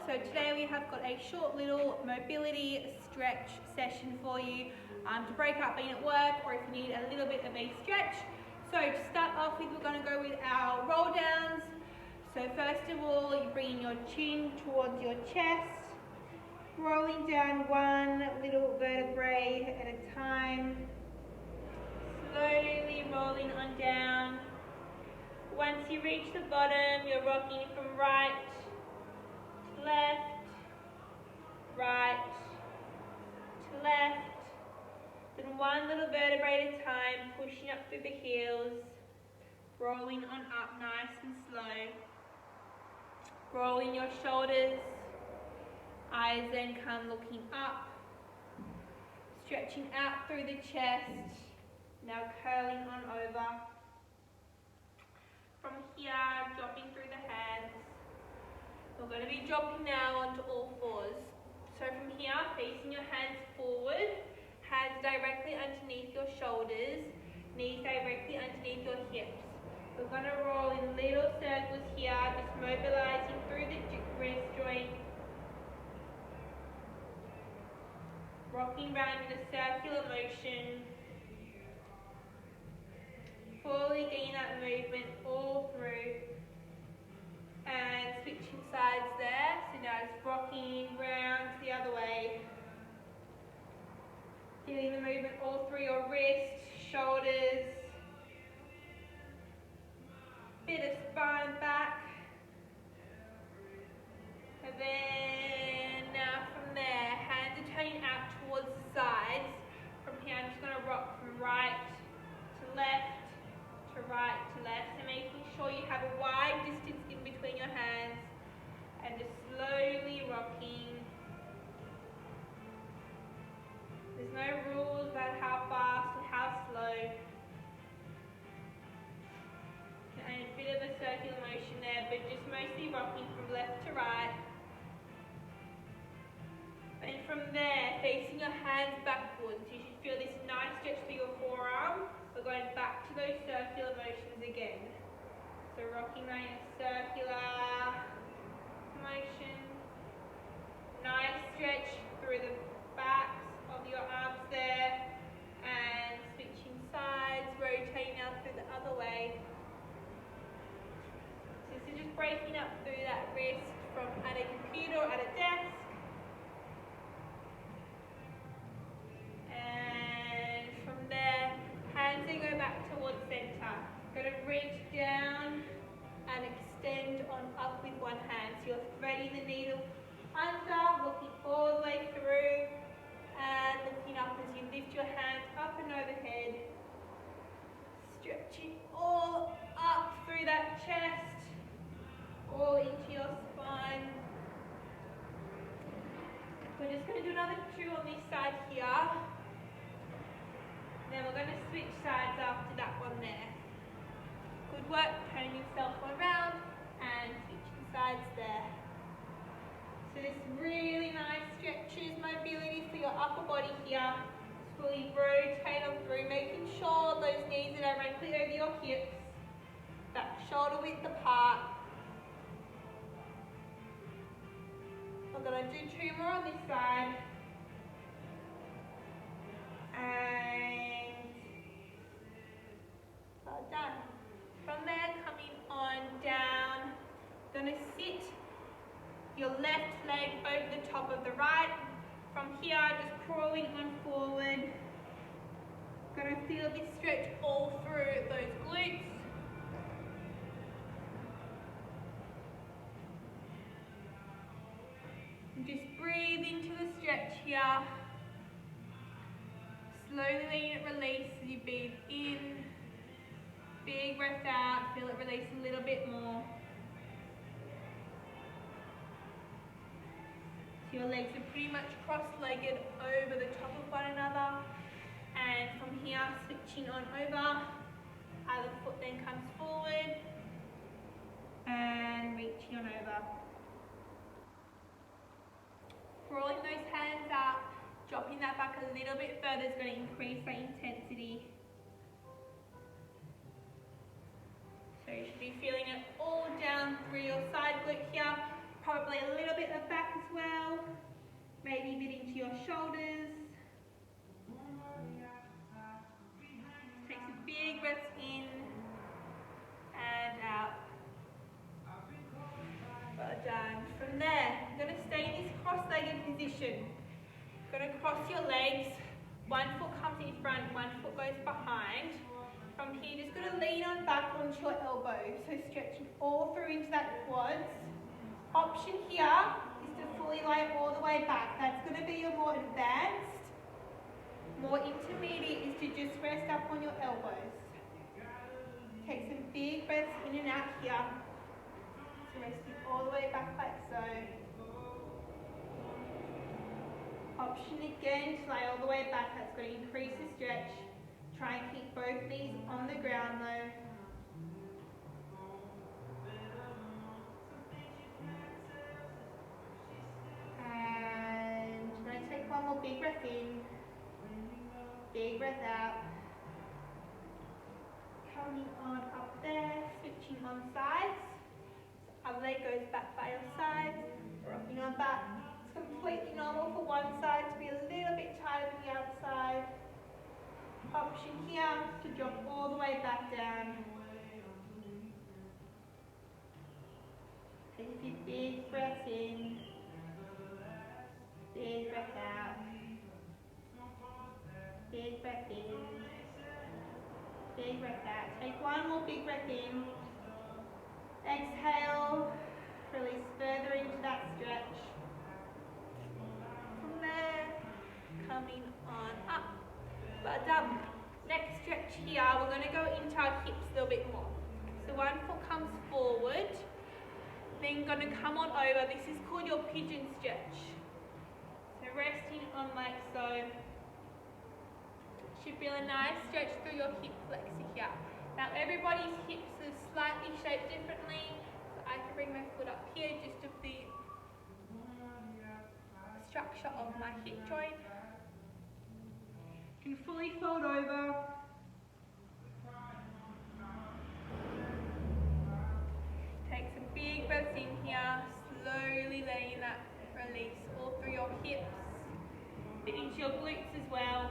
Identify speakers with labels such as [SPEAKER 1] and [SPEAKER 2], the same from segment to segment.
[SPEAKER 1] So today we have got a short little mobility stretch session for you to break up being at work, or if you need a little bit of a stretch. So to start off with, we're going to go with our roll downs. So first of all, you bring your chin towards your chest, rolling down one little vertebrae at a time, slowly rolling on down. Once you reach the bottom, you're rocking from right to left, right to left, then one little vertebrae at a time, pushing up through the heels, rolling on up nice and slow. Rolling your shoulders, eyes then come looking up, stretching out through the chest, now curling on over. From here, dropping through the hands. We're going to be dropping now onto all fours. So from here, facing your hands forward, hands directly underneath your shoulders, knees directly underneath your hips. We're going to roll in little circles here, just mobilizing through the wrist joint. Rocking around in a circular motion. Fully getting that movement all through. And switching sides there. So now it's rocking round the other way. Feeling the movement all through your wrists, shoulders. Bit of spine back. And then now from there, hands are turning out towards the sides. From here, I'm just going to rock from right to left to right to left. So making sure you have a wide distance in between your hands and just slowly rocking. There's no rules about how fast or how slow. And a bit of a circular motion there, but just mostly rocking from left to right. And from there, facing your hands backwards, you should feel this nice stretch through your forearm. We're going back to those circular motions again. So rocking around in a circular motion. Nice stretch through the backs of your arms there. And switching sides, rotating now through the other way. So this is just breaking up through that wrist from at a computer or at a desk. And from there, hands then go back towards center. Going to reach down and extend on up with one hand. So you're threading the needle under, looking all the way through, and looking up as you lift your hands up and overhead. Stretching all up through that chest, all into your spine. We're just going to do another two on this side here. Then we're going to switch sides after that one there. Good work, turning yourself around and switching sides there. So this really nice stretches, mobility for your upper body here. Just fully rotate on through, making sure those knees are directly over your hips. Back shoulder width apart. I'm going to do two more on this side. And well done. From there, coming on down, going to sit your left leg over the top of the right. From here, just crawling on forward. Going to feel this stretch all through those glutes. And just breathe into the stretch here. Slowly letting it release as you breathe in. Big breath out, feel it release a little bit more. So your legs are pretty much cross-legged over the top of one another. And from here, switching on over. Other foot then comes forward. And reaching on over. Rolling those hands up. Dropping that back a little bit further is going to increase that intensity. So you should be feeling it all down through your side glute here. Probably a little bit of back as well, maybe a bit into your shoulders. Take some big breaths in and out. Well done. From there, you're going to stay in this cross-legged position. You're going to cross your legs. One foot comes in front, one foot goes behind. From here, just going to lean on back onto your elbows. So stretching all through into that quads. Option here is to fully lie all the way back. That's going to be your more advanced. More intermediate is to just rest up on your elbows. Take some big breaths in and out here. So resting all the way back like so. Option again to lie all the way back. That's going to increase the stretch. Try and keep both knees on the ground though. And I'm going to take one more big breath in. Big breath out. Coming on up there, switching on sides. So other leg goes back by your side. Rocking on back. It's completely normal for one side to be a little bit tighter than the other side. Option here to drop all the way back down. Take a few big breaths in. Big breath out. Big breath in. Big breath out. Take one more big breath in. Exhale. Release further into that stretch. From there, coming on up. Well done. Next stretch here, we're going to go into our hips a little bit more. So one foot comes forward, then going to come on over. This is called your pigeon stretch. So resting on like so. Should feel a nice stretch through your hip flexor here. Now everybody's hips are slightly shaped differently. So I can bring my foot up here just to the structure of my hip joint. You can fully fold over. Take some big breaths in here, slowly letting that release all through your hips, bit into your glutes as well.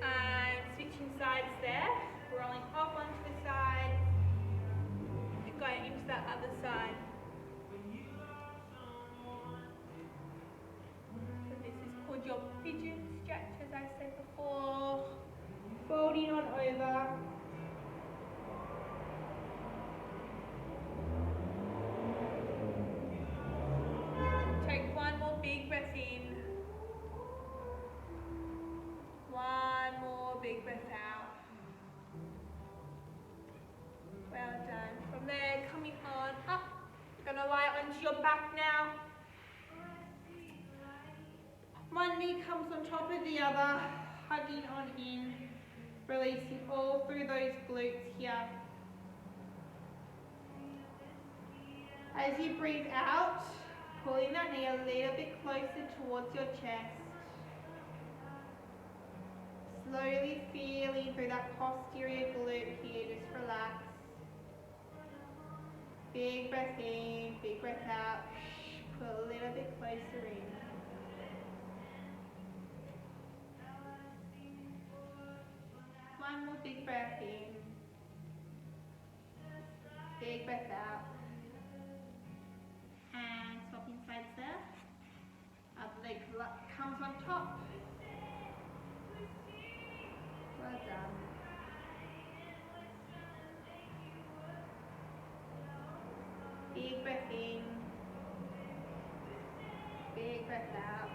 [SPEAKER 1] And switching sides there, rolling off onto the side, and going into that other side. So this is called your pigeon stretch, as I said before. Folding on over. Take one more big breath in. One more big breath out. Well done. From there, coming on up. You're going to lie onto your back now. One knee comes on top of the other, hugging on in, releasing all through those glutes here. As you breathe out, pulling that knee a little bit closer towards your chest. Slowly feeling through that posterior glute here, just relax. Big breath in, big breath out. Pull a little bit closer in. One more big breath in. Big breath out. And swapping sides there. Other leg comes on top. Well done. Big breath in. Big breath out.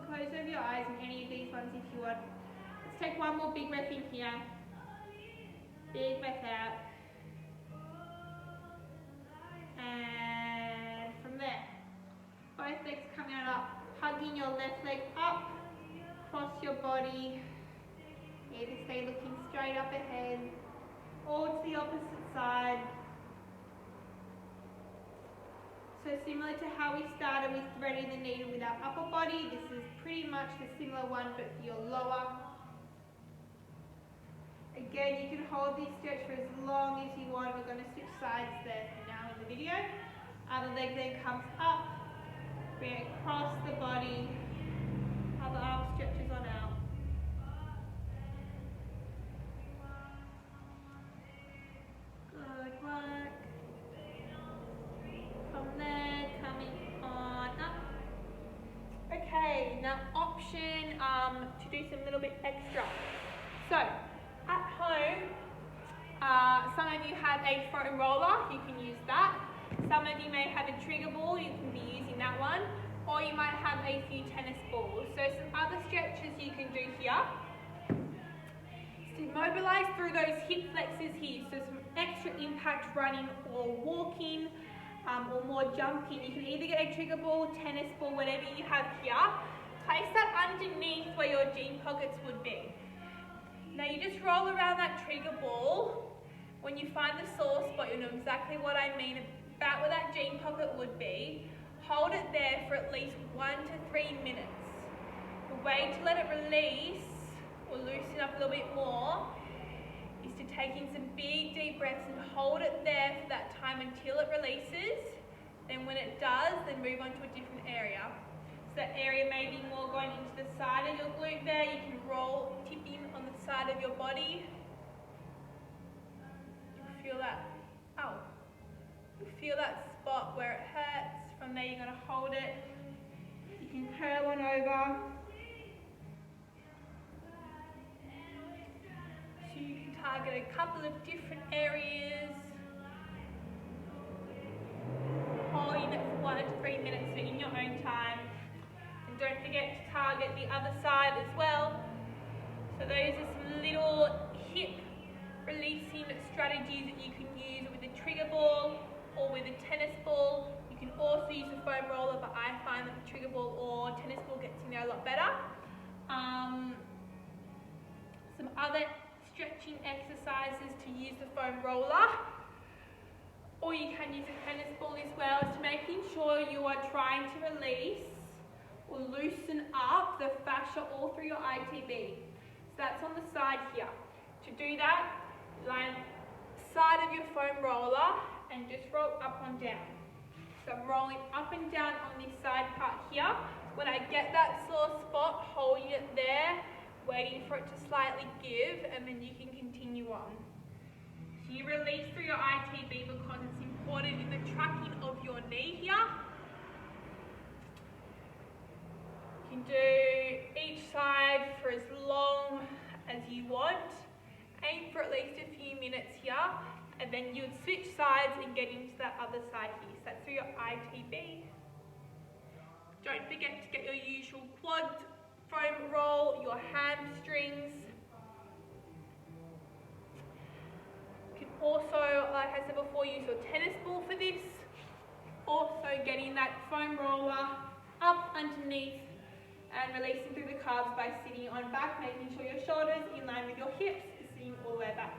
[SPEAKER 1] Close over your eyes in any of these ones if you want. Let's take one more big breath in here. Big breath out. And from there, both legs coming on up, hugging your left leg up, cross your body. Either stay looking straight up ahead or to the opposite side. So similar to how we started with threading the needle with our upper body, this is pretty much the similar one but for your lower. Again, you can hold this stretch for as long as you want. We're going to switch sides there for now in the video. Other leg then comes up, bring it across the body, other arm stretches on out. Good work. From there, coming on up. Okay, now option to do some little bit extra. So, at home, some of you have a foam roller, you can use that. Some of you may have a trigger ball, you can be using that one. Or you might have a few tennis balls. So some other stretches you can do here. To mobilize through those hip flexors here, so some extra impact running or walking or more jumping. You can either get a trigger ball, tennis ball, whatever you have here. Place that underneath where your jean pockets would be. Now you just roll around that trigger ball. When you find the sore spot, you'll know exactly what I mean about where that jean pocket would be. Hold it there for at least 1 to 3 minutes. The way to let it release or loosen up a little bit more is to take in some big deep breaths and hold it there for that time until it releases. Then when it does, then move on to a different area. So that area may be more going into the side of your glute there. You can roll, tip in on the side of your body. You'll feel that, you'll feel that spot where it hurts. From there you're going to hold it. You can curl on over. So you can target a couple of different areas. Holding it for 1 to 3 minutes so in your own time. And don't forget to target the other side as well. So those are some little hip releasing strategies that you can use with a trigger ball or with a tennis ball. You can also use a foam roller, but I find that the trigger ball or tennis ball gets in there a lot better. Some other stretching exercises to use the foam roller, or you can use a tennis ball as well, is to making sure you are trying to release or loosen up the fascia all through your ITB. So that's on the side here. To do that, lie on the side of your foam roller and just roll up and down. So I'm rolling up and down on this side part here. When I get that sore spot, holding it there, waiting for it to slightly give, and then you can continue on. So you release through your ITB because it's important in the tracking of your knee here. You can do each side for as long as you want. Aim for at least a few minutes here, and then you would switch sides and get into that other side here. So that's through your ITB. Don't forget to get your usual quad foam roll, your hamstrings. You can also, like I said before, use your tennis ball for this. Also getting that foam roller up underneath and releasing through the calves by sitting on back, making sure your shoulders in line with your hips, sitting all the way back.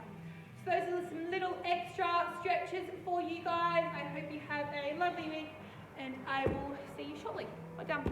[SPEAKER 1] So those are some little extra stretches for you guys. I hope you have a lovely week and I will see you shortly. Well done.